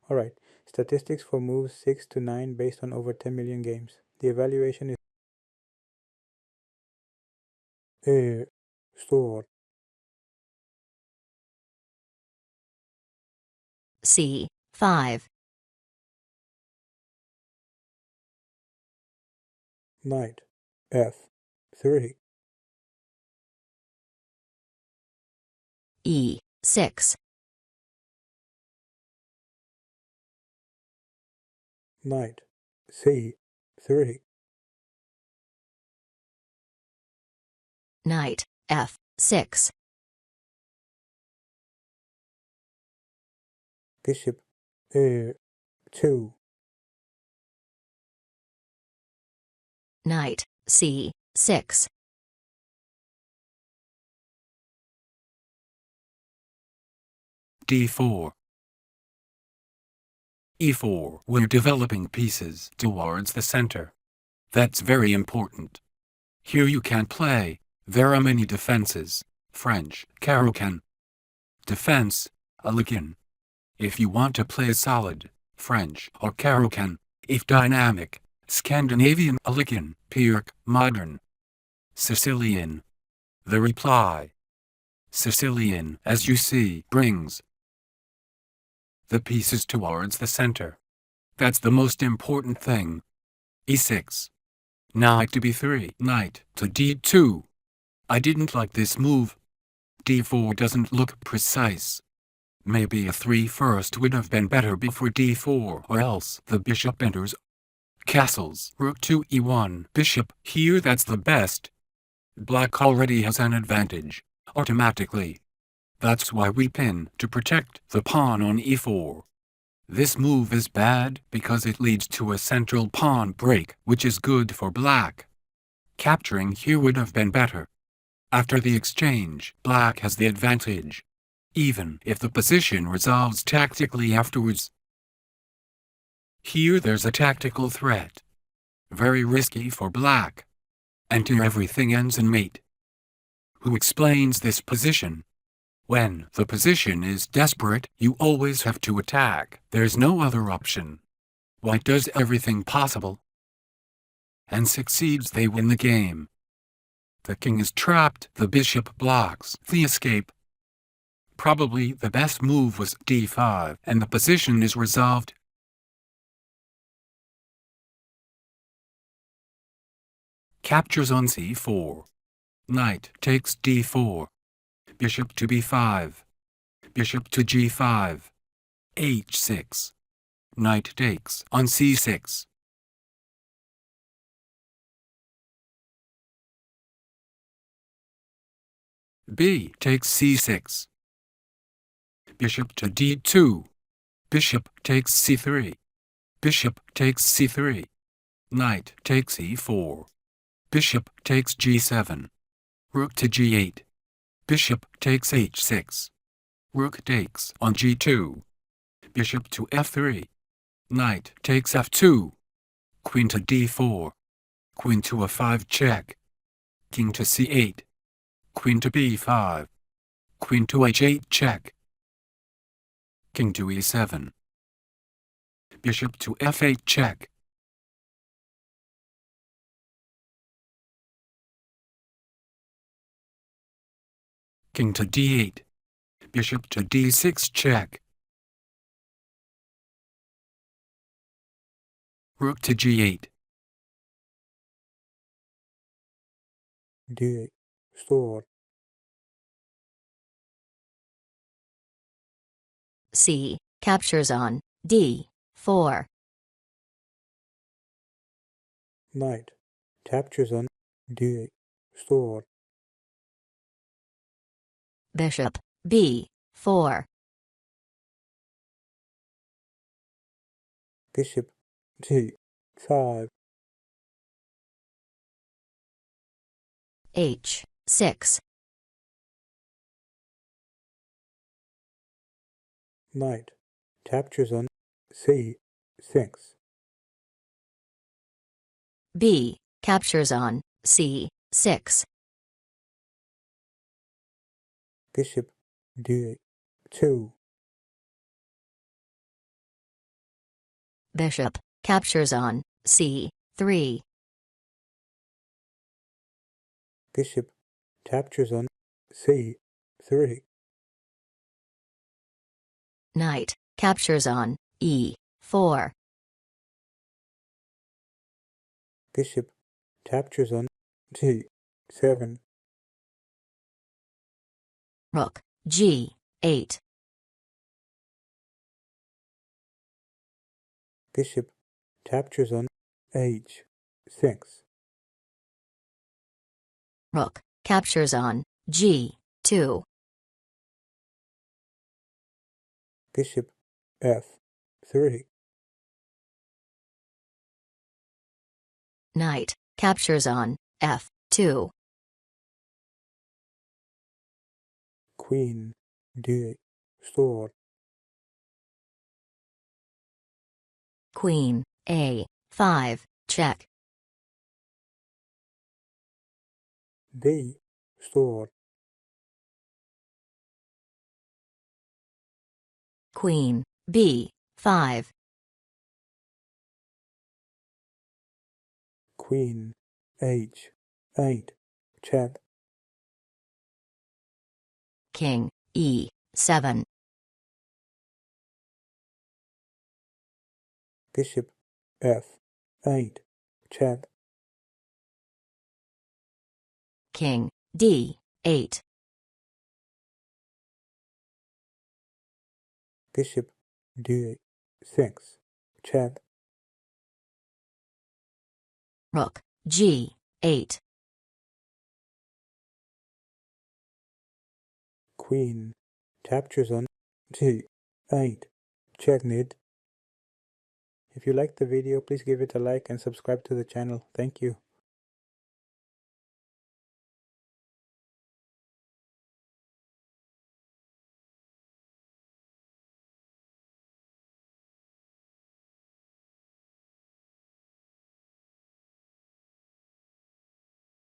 Alright, statistics for moves 6 to 9 based on over 10 million games. The evaluation is store. C5. Knight F3. E6. Knight C3. Knight F6. Bishop A2. Knight C6. D4. E4. We're developing pieces towards the center. That's very important. Here you can play. There are many defenses. French, Caro-Can. Defense, Alican. If you want to play solid, French or Caro-Can. If dynamic, Scandinavian, Alican, Pirc, modern. Sicilian. The reply. Sicilian, as you see, brings the pieces towards the center. That's the most important thing. E6. Knight to B3. Knight to D2. I didn't like this move. D4 doesn't look precise. Maybe a 3 first would have been better before D4, or else the bishop enters. Castles. Rook to E1. Bishop. Here that's the best. Black already has an advantage. Automatically. That's why we pin, to protect the pawn on E4. This move is bad because it leads to a central pawn break, which is good for black. Capturing here would have been better. After the exchange, black has the advantage, even if the position resolves tactically afterwards. Here there's a tactical threat. Very risky for black. And here everything ends in mate. Who explains this position? When the position is desperate, you always have to attack. There's no other option. White does everything possible and succeeds. They win the game. The king is trapped. The bishop blocks the escape. Probably the best move was D5, and the position is resolved. Captures on C4. Knight takes D4. Bishop to B5. Bishop to G5. H6. Knight takes on C6. B takes C6. Bishop to D2. Bishop takes C3. Bishop takes C3. Knight takes E4. Bishop takes G7. Rook to G8. Bishop takes H6. Rook takes on G2. Bishop to F3. Knight takes F2. Queen to D4. Queen to A5 check. King to C8. Queen to B5. Queen to H8 check. King to E7. Bishop to F8 check. King to D8. Bishop to D6 check. Rook to G8. D8. Store. C. Captures on D4. Knight captures on D8. Store. Bishop B4. Bishop D5. H6. Knight captures on C6. B. Captures on C6. Bishop D8. 2. Bishop captures on c3. Bishop captures on c3. Knight captures on e4. Bishop captures on g7. Rook g8. Bishop captures on h6. Rook captures on g2. Bishop f3. Knight captures on f2. Queen d4. Queen a5 check. d4. Queen b5. Queen h8 check. King e7. Bishop f8 check. King d8. Bishop d6 check. Rook g8. Queen captures on g8 checkmate. If you liked the video, please give it a like and subscribe to the channel. Thank you.